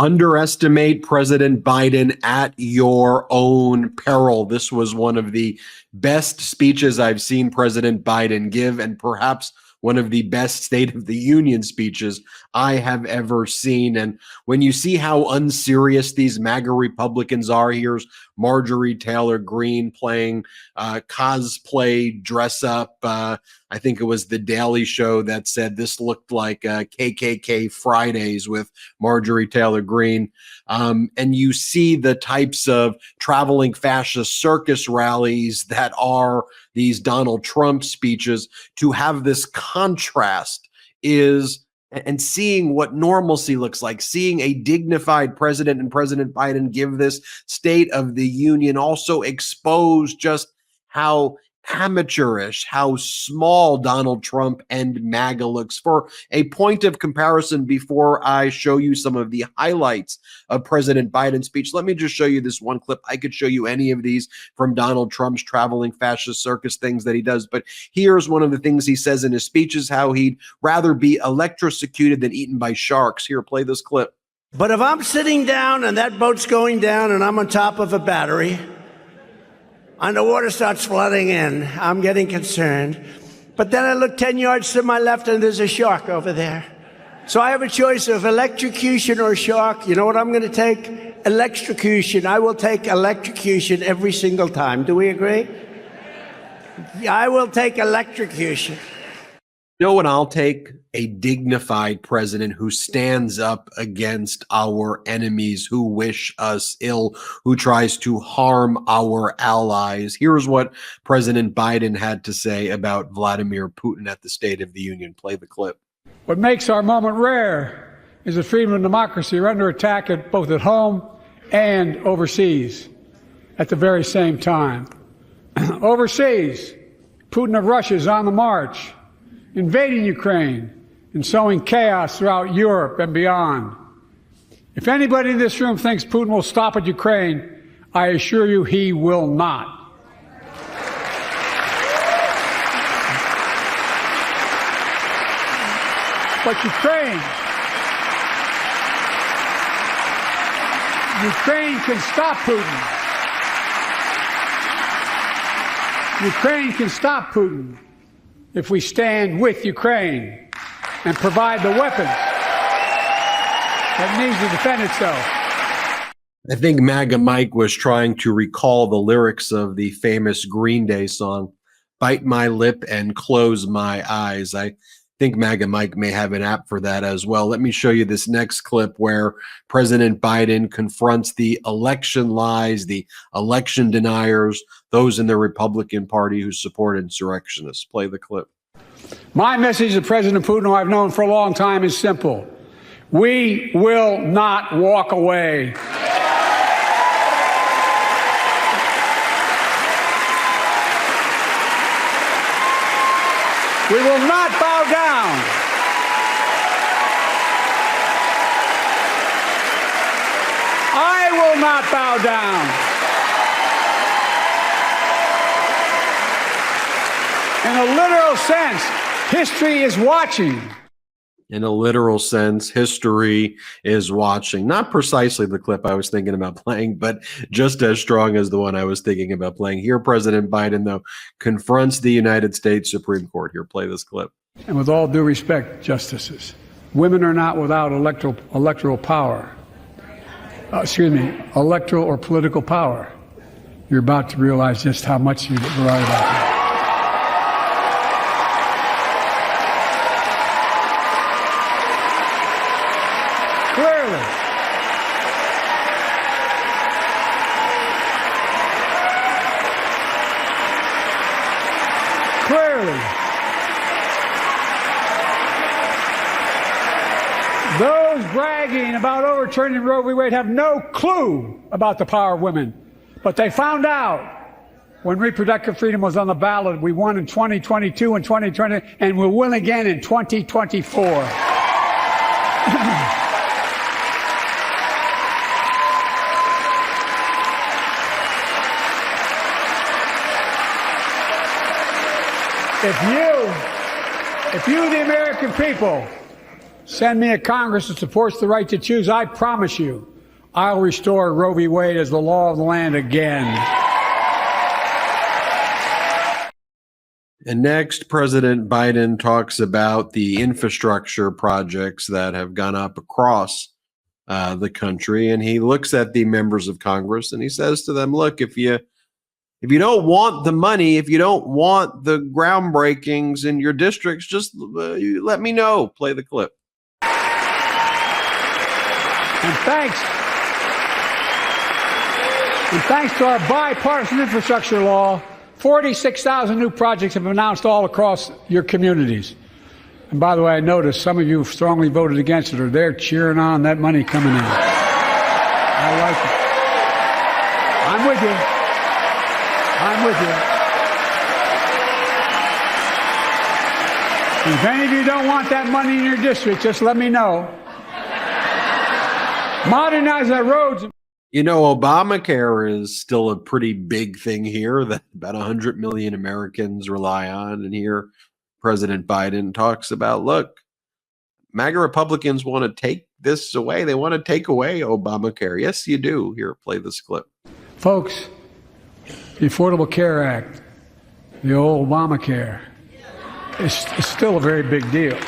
Underestimate President Biden at your own peril. This was one of the best speeches I've seen President Biden give, and perhaps one of the best State of the Union speeches I have ever seen. And when you see how unserious these MAGA Republicans are, here's Marjorie Taylor Greene playing cosplay dress up. I think it was The Daily Show that said this looked like KKK Fridays with Marjorie Taylor Greene. And you see the types of traveling fascist circus rallies that are these Donald Trump speeches. To have this contrast is, and seeing what normalcy looks like, seeing a dignified president and President Biden give this State of the Union also expose just how amateurish, how small Donald Trump and MAGA looks. For a point of comparison, before I show you some of the highlights of President Biden's speech, let me just show you this one clip. I could show you any of these from Donald Trump's traveling fascist circus things that he does, but here's one of the things he says in his speeches, how he'd rather be electrocuted than eaten by sharks. Here, play this clip. But if I'm sitting down and that boat's going down and I'm on top of a battery, and the water starts flooding in, I'm getting concerned. But then I look 10 yards to my left and there's a shark over there. So I have a choice of electrocution or shark. You know what I'm going to take? Electrocution. I will take electrocution every single time. Do we agree? I will take electrocution. You know what I'll take? A dignified president who stands up against our enemies, who wish us ill, who tries to harm our allies. Here's what President Biden had to say about Vladimir Putin at the State of the Union. Play the clip. What makes our moment rare is that freedom and democracy are under attack both at home and overseas at the very same time. Overseas, Putin of Russia is on the march, invading Ukraine and sowing chaos throughout Europe and beyond. If anybody in this room thinks Putin will stop at Ukraine, I assure you he will not. But Ukraine can stop Putin. Ukraine can stop Putin if we stand with Ukraine and provide the weapons that needs to defend itself. I think MAGA Mike was trying to recall the lyrics of the famous Green Day song, Bite My Lip and Close My Eyes. I think MAGA Mike may have an app for that as well. Let me show you this next clip where President Biden confronts the election lies, the election deniers, those in the Republican Party who support insurrectionists. Play the clip. My message to President Putin, who I've known for a long time, is simple. We will not walk away. We will not bow down. I will not bow down. In a literal sense, history is watching. In a literal sense, history is watching. Not precisely the clip I was thinking about playing, but just as strong as the one I was thinking about playing. Here, President Biden, though, confronts the United States Supreme Court. Here, play this clip. And with all due respect, justices, women are not without electoral power. Electoral or political power. You're about to realize just how much you're right about that. Clearly, those bragging about overturning Roe v. Wade have no clue about the power of women. But they found out when reproductive freedom was on the ballot. We won in 2022 and 2020, and we'll win again in 2024. If you, the American people, send me a Congress that supports the right to choose. I promise you, I'll restore Roe v. Wade as the law of the land again. And next, President Biden talks about the infrastructure projects that have gone up across the country. And he looks at the members of Congress and he says to them, look, if you don't want the money, if you don't want the groundbreakings in your districts, just let me know. Play the clip. And thanks to our bipartisan infrastructure law, 46,000 new projects have been announced all across your communities. And by the way, I noticed some of you strongly voted against it, or they're cheering on that money coming in. I like it. I'm with you. I'm with you. If any of you don't want that money in your district, just let me know. Modernize our roads. You know, Obamacare is still a pretty big thing here that about 100 million Americans rely on. And here President Biden talks about, look, MAGA Republicans want to take this away. They want to take away Obamacare. Yes, you do. Here, play this clip. Folks, the Affordable Care Act, the old Obamacare, is still a very big deal.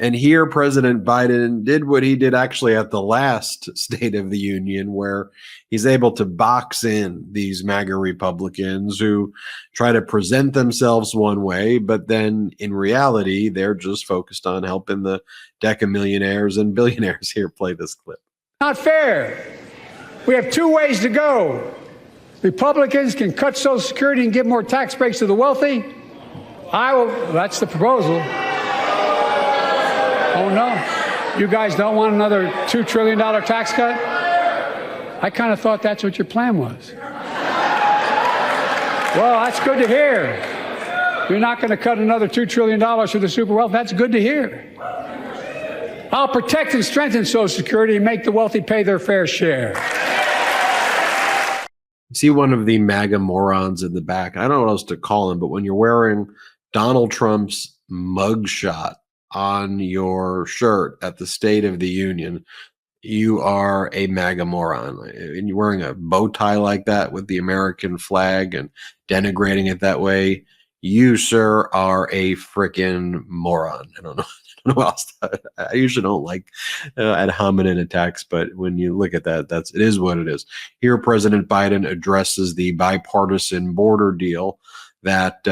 And here, President Biden did what he did actually at the last State of the Union, where he's able to box in these MAGA Republicans who try to present themselves one way, but then in reality, they're just focused on helping the decamillionaires and billionaires. Here, play this clip. Not fair. We have two ways to go. Republicans can cut Social Security and give more tax breaks to the wealthy. That's the proposal. Oh, no. You guys don't want another $2 trillion tax cut? I kind of thought that's what your plan was. Well, that's good to hear. You're not going to cut another $2 trillion for the super wealth. That's good to hear. I'll protect and strengthen Social Security and make the wealthy pay their fair share. See one of the MAGA morons in the back. I don't know what else to call him, but when you're wearing Donald Trump's mugshot on your shirt at the State of the Union, you are a MAGA moron. And you're wearing a bow tie like that with the American flag and denigrating it that way, you, sir, are a freaking moron. I don't know what else. I usually don't like ad hominem attacks, but when you look at that, it is what it is. Here, President Biden addresses the bipartisan border deal that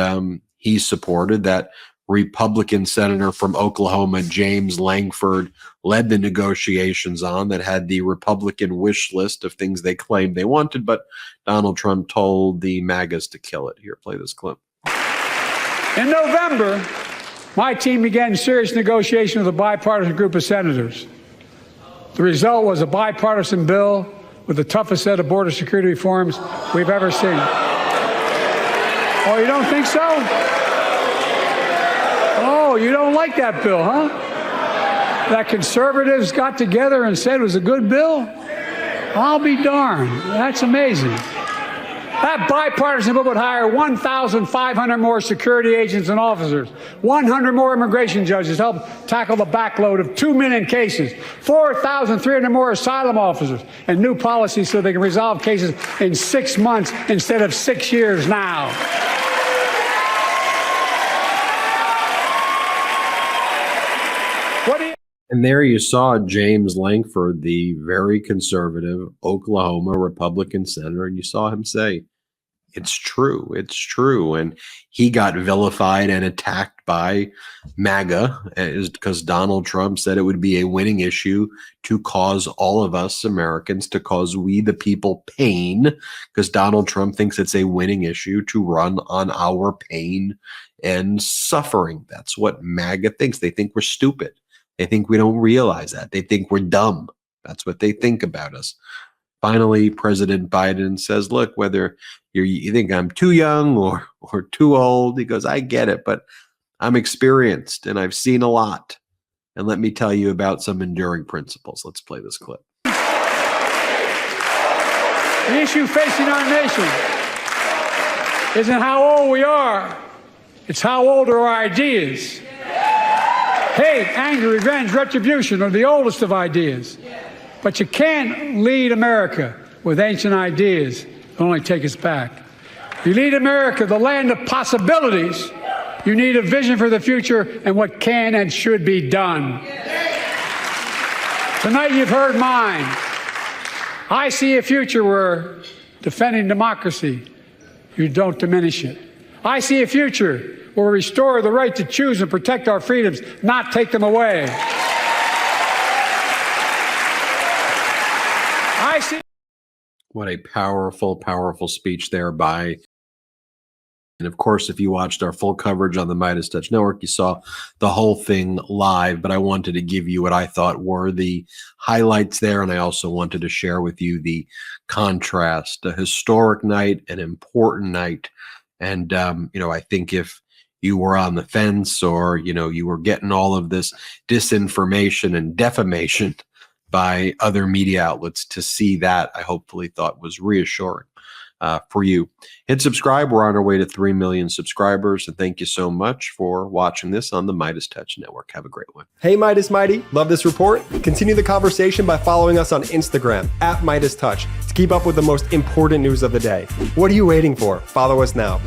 he supported, that Republican senator from Oklahoma, James Lankford, led the negotiations on, that had the Republican wish list of things they claimed they wanted, but Donald Trump told the MAGAs to kill it. Here, play this clip. In November, my team began serious negotiation with a bipartisan group of senators. The result was a bipartisan bill with the toughest set of border security reforms we've ever seen. Oh, you don't think so? Oh, you don't like that bill, huh? That conservatives got together and said it was a good bill? I'll be darned. That's amazing. That bipartisan bill would hire 1,500 more security agents and officers, 100 more immigration judges to help tackle the backload of 2 million cases, 4,300 more asylum officers, and new policies so they can resolve cases in 6 months instead of 6 years now. And there you saw James Lankford, the very conservative Oklahoma Republican senator, and you saw him say, it's true, it's true. And he got vilified and attacked by MAGA because Donald Trump said it would be a winning issue to cause all of us Americans, to cause we the people pain, because Donald Trump thinks it's a winning issue to run on our pain and suffering. That's what MAGA thinks. They think we're stupid. They think we don't realize that. They think we're dumb. That's what they think about us. Finally, President Biden says, look, whether you think I'm too young or too old, he goes, I get it, but I'm experienced and I've seen a lot. and let me tell you about some enduring principles. Let's play this clip. The issue facing our nation isn't how old we are, it's how old are our ideas. Hate, anger, revenge, retribution are the oldest of ideas. But you can't lead America with ancient ideas that only take us back. You lead America, the land of possibilities. You need a vision for the future and what can and should be done. Tonight you've heard mine. I see a future where defending democracy, you don't diminish it. I see a future where we restore the right to choose and protect our freedoms, not take them away. I see. What a powerful, powerful speech there by. And of course, if you watched our full coverage on the MeidasTouch Network, you saw the whole thing live, but I wanted to give you what I thought were the highlights there. And I also wanted to share with you the contrast, a historic night, an important night. And, I think if you were on the fence or, you were getting all of this disinformation and defamation by other media outlets, to see that, I hopefully thought was reassuring for you. Hit subscribe. We're on our way to 3 million subscribers. And thank you so much for watching this on the MeidasTouch Network. Have a great one. Hey, Meidas Mighty. Love this report? Continue the conversation by following us on Instagram @MeidasTouch to keep up with the most important news of the day. What are you waiting for? Follow us now.